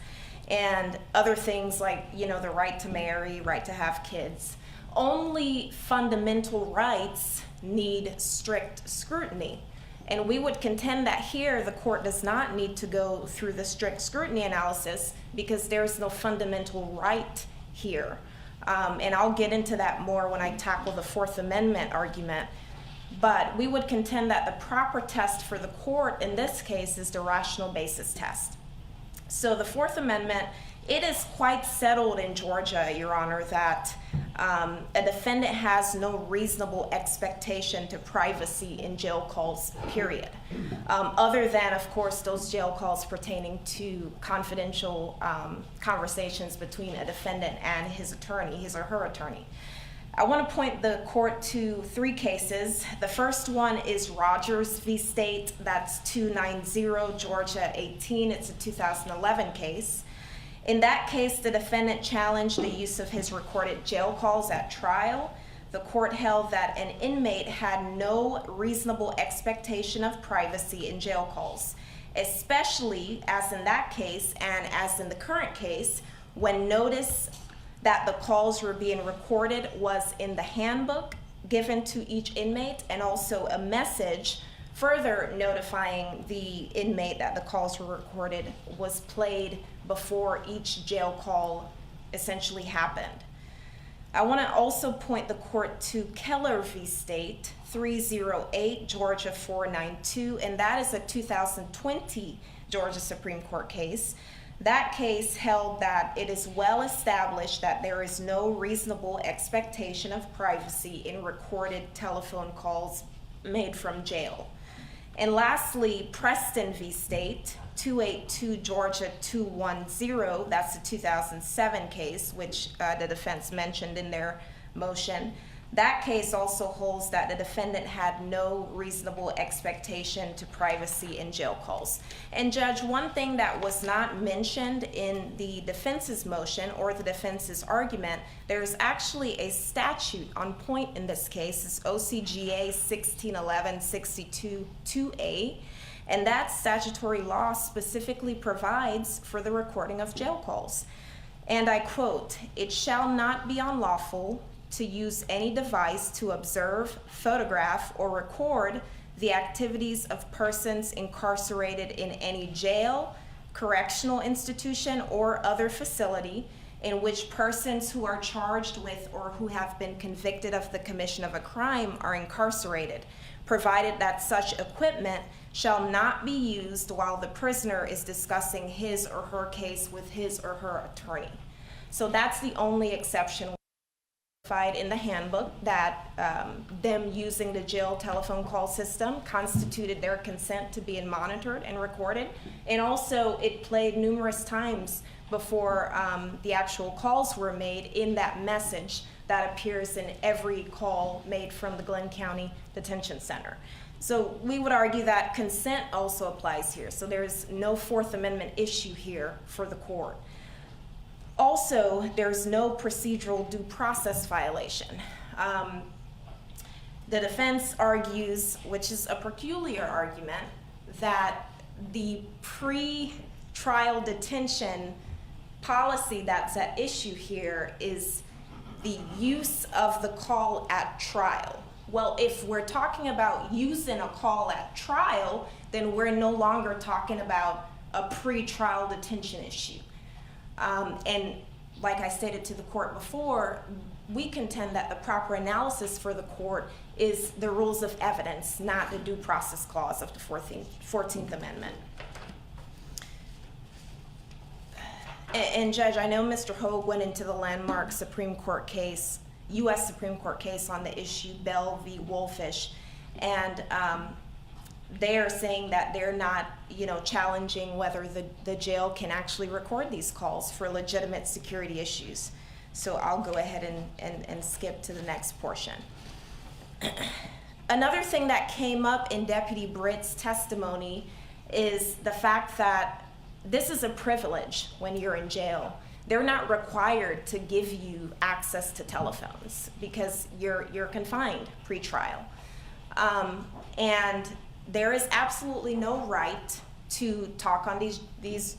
and other things like, the right to marry, right to have kids. Only fundamental rights need strict scrutiny. And we would contend that here the court does not need to go through the strict scrutiny analysis because there's no fundamental right here. And I'll get into that more when I tackle the Fourth Amendment argument. But we would contend that the proper test for the court in this case is the rational basis test. So the Fourth Amendment, it is quite settled in Georgia, Your Honor, that a defendant has no reasonable expectation to privacy in jail calls, period. Other than, of course, those jail calls pertaining to confidential conversations between a defendant and his attorney, his or her attorney. I want to point the court to three cases. The first one is Rogers v. State. That's 290 Georgia 18. It's a 2011 case. In that case, the defendant challenged the use of his recorded jail calls at trial. The court held that an inmate had no reasonable expectation of privacy in jail calls, especially as in that case and as in the current case, when notice that the calls were being recorded was in the handbook given to each inmate and also a message further notifying the inmate that the calls were recorded was played before each jail call essentially happened. I want to also point the court to Keller v. State, 308 Georgia 492, and that is a 2020 Georgia Supreme Court case. That case held that it is well established that there is no reasonable expectation of privacy in recorded telephone calls made from jail. And lastly, Preston v. State, 282 Georgia 210, that's a 2007 case, which the defense mentioned in their motion. That case also holds that the defendant had no reasonable expectation to privacy in jail calls. And Judge, one thing that was not mentioned in the defense's motion or the defense's argument, there's actually a statute on point in this case. It's OCGA 1611-62-2A. And that statutory law specifically provides for the recording of jail calls. And I quote, "It shall not be unlawful to use any device to observe, photograph, or record the activities of persons incarcerated in any jail, correctional institution, or other facility in which persons who are charged with or who have been convicted of the commission of a crime are incarcerated, provided that such equipment shall not be used while the prisoner is discussing his or her case with his or her attorney." So that's the only exception in the handbook, that them using the jail telephone call system constituted their consent to being monitored and recorded. And also it played numerous times before the actual calls were made in that message that appears in every call made from the Glenn County Detention Center. So we would argue that consent also applies here. So there's no Fourth Amendment issue here for the court. Also, there's no procedural due process violation. The defense argues, which is a peculiar argument, that the pre-trial detention policy that's at issue here is the use of the call at trial. Well, if we're talking about using a call at trial, then we're no longer talking about a pre-trial detention issue. And like I stated to the court before, we contend that the proper analysis for the court is the rules of evidence, not the due process clause of the 14th Amendment. And Judge, I know Mr. Hogue went into the landmark Supreme Court case, U.S. Supreme Court case on the issue Bell v. Wolfish, and they are saying that they're not, challenging whether the jail can actually record these calls for legitimate security issues. So I'll go ahead and skip to the next portion. Another thing that came up in Deputy Britt's testimony is the fact that this is a privilege when you're in jail. They're not required to give you access to telephones because you're confined pre-trial. And there is absolutely no right to talk on these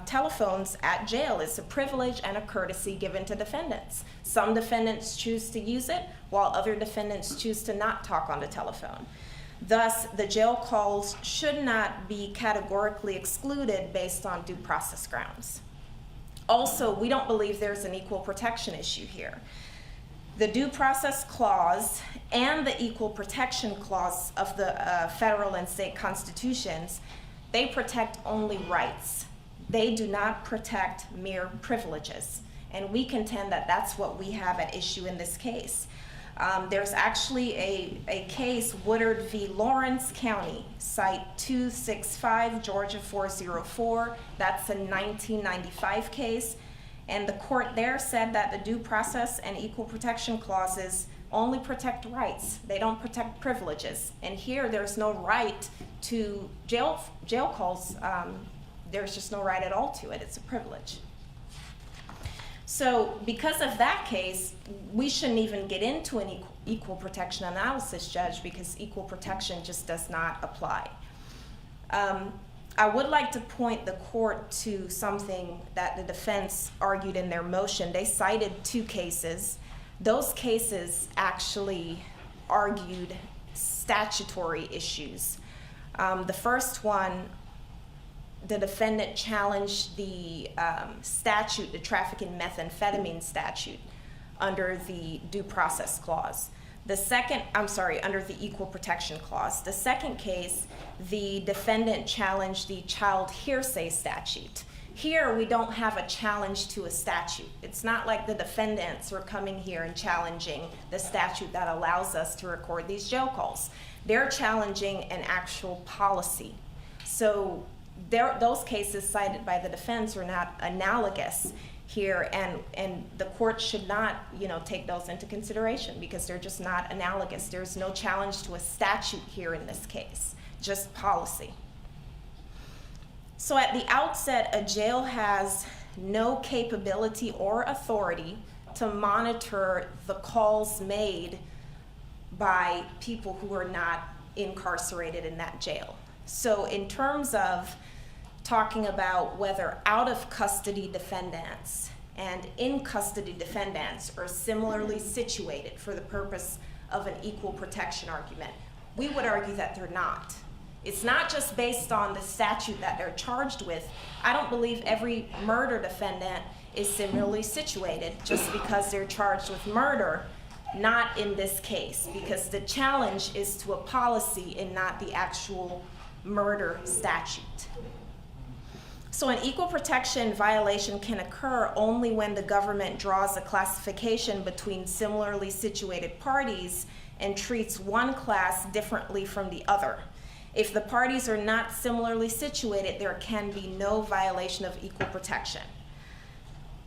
telephones at jail. It's a privilege and a courtesy given to defendants. Some defendants choose to use it, while other defendants choose to not talk on the telephone. Thus, the jail calls should not be categorically excluded based on due process grounds. Also, we don't believe there's an equal protection issue here. The due process clause and the equal protection clause of the federal and state constitutions, they protect only rights. They do not protect mere privileges. And we contend that that's what we have at issue in this case. There's actually a case, Woodard v. Lawrence County, site 265, Georgia 404. That's a 1995 case. And the court there said that the due process and equal protection clauses only protect rights. They don't protect privileges. And here there's no right to jail calls. There's just no right at all to it. It's a privilege. So because of that case, we shouldn't even get into an equal protection analysis, Judge, because equal protection just does not apply. I would like to point the court to something that the defense argued in their motion. They cited two cases. Those cases actually argued statutory issues. The first one, the defendant challenged the statute, the traffic in methamphetamine statute, under the due process clause. Under the equal protection clause. The second case, the defendant challenged the child hearsay statute. Here, we don't have a challenge to a statute. It's not like the defendants were coming here and challenging the statute that allows us to record these jail calls. They're challenging an actual policy. So those cases cited by the defense are not analogous here, and the court should not, take those into consideration because they're just not analogous. There's no challenge to a statute here in this case, just policy. So at the outset, a jail has no capability or authority to monitor the calls made by people who are not incarcerated in that jail. So in terms of talking about whether out-of-custody defendants and in-custody defendants are similarly situated for the purpose of an equal protection argument, we would argue that they're not. It's not just based on the statute that they're charged with. I don't believe every murder defendant is similarly situated just because they're charged with murder, not in this case, because the challenge is to a policy and not the actual murder statute. So an equal protection violation can occur only when the government draws a classification between similarly situated parties and treats one class differently from the other. If the parties are not similarly situated, there can be no violation of equal protection.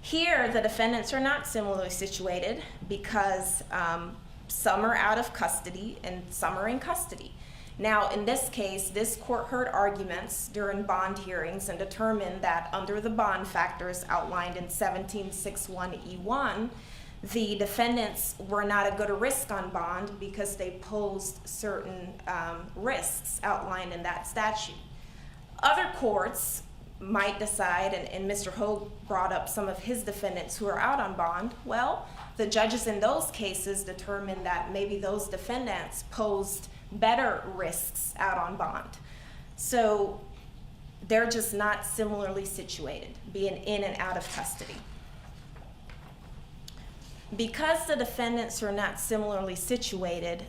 Here, the defendants are not similarly situated because some are out of custody and some are in custody. Now, in this case, this court heard arguments during bond hearings and determined that under the bond factors outlined in 1761E1, the defendants were not a good risk on bond because they posed certain risks outlined in that statute. Other courts might decide, and Mr. Hogue brought up some of his defendants who are out on bond. Well, the judges in those cases determined that maybe those defendants posed better risks out on bond. So they're just not similarly situated, being in and out of custody. Because the defendants are not similarly situated,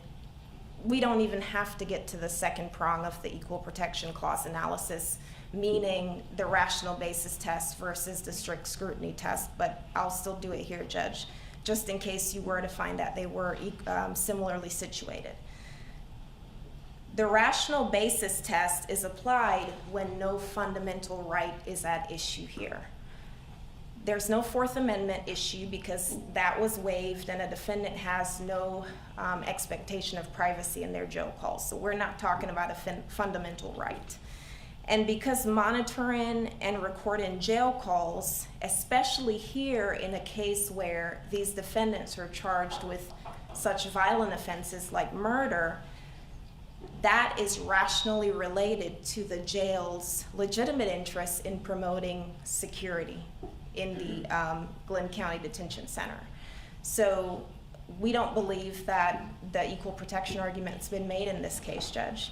we don't even have to get to the second prong of the Equal Protection Clause analysis, meaning the rational basis test versus the strict scrutiny test, but I'll still do it here, Judge, just in case you were to find that they were similarly situated. The rational basis test is applied when no fundamental right is at issue here. There's no Fourth Amendment issue because that was waived and a defendant has no expectation of privacy in their jail calls. So we're not talking about a fundamental right. And because monitoring and recording jail calls, especially here in a case where these defendants are charged with such violent offenses like murder, that is rationally related to the jail's legitimate interest in promoting security in the Glenn County Detention Center. So we don't believe that the equal protection argument's been made in this case, Judge.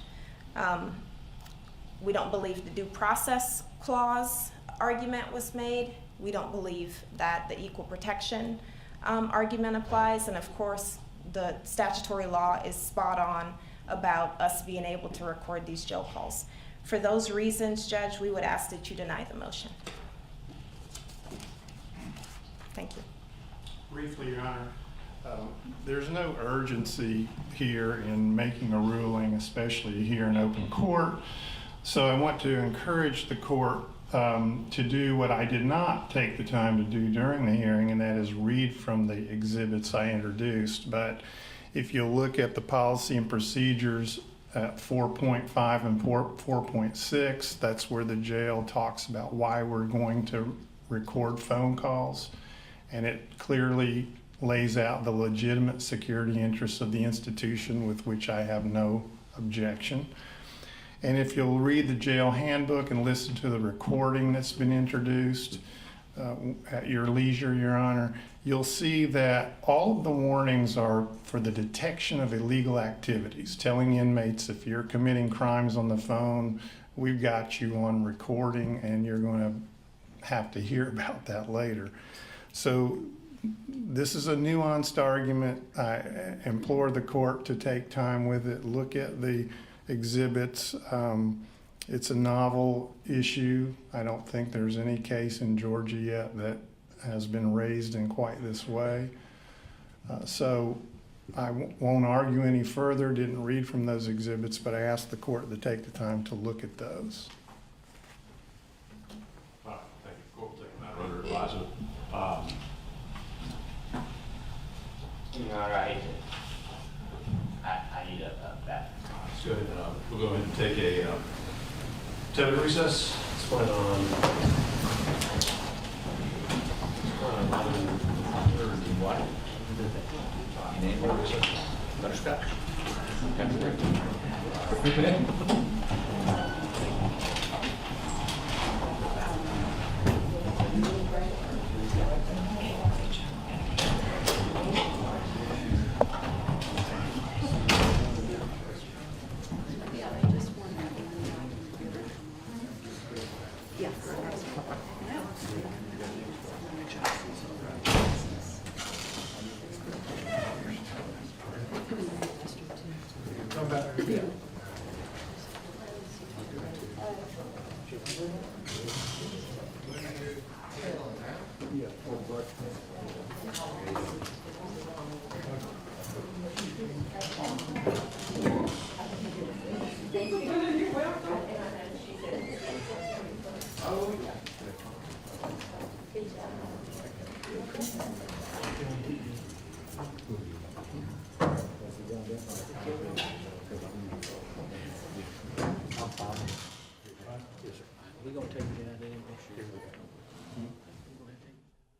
We don't believe the due process clause argument was made. We don't believe that the equal protection argument applies. And of course, the statutory law is spot on about us being able to record these jail calls. For those reasons, Judge, we would ask that you deny the motion. Thank you. Briefly, Your Honor, there's no urgency here in making a ruling, especially here in open court. So I want to encourage the court to do what I did not take the time to do during the hearing, and that is read from the exhibits I introduced. But if you look at the policy and procedures at 4.5 and 4.6, that's where the jail talks about why we're going to record phone calls. And it clearly lays out the legitimate security interests of the institution, with which I have no objection. And if you'll read the jail handbook and listen to the recording that's been introduced at your leisure, Your Honor, you'll see that all of the warnings are for the detection of illegal activities, telling inmates if you're committing crimes on the phone, we've got you on recording and you're going to have to hear about that later. So this is a nuanced argument. I implore the court to take time with it, look at the exhibits. It's a novel issue. I don't think there's any case in Georgia yet that has been raised in quite this way. So I won't argue any further, didn't read from those exhibits, but I asked the court to take the time to look at those. All right, thank you. Court will take the matter under advisement. All right. I need a bathroom. Let's go ahead. We'll go ahead and take a 10-minute recess. Let's plan on 11:30. What? Butterscotch. We're gonna take it in.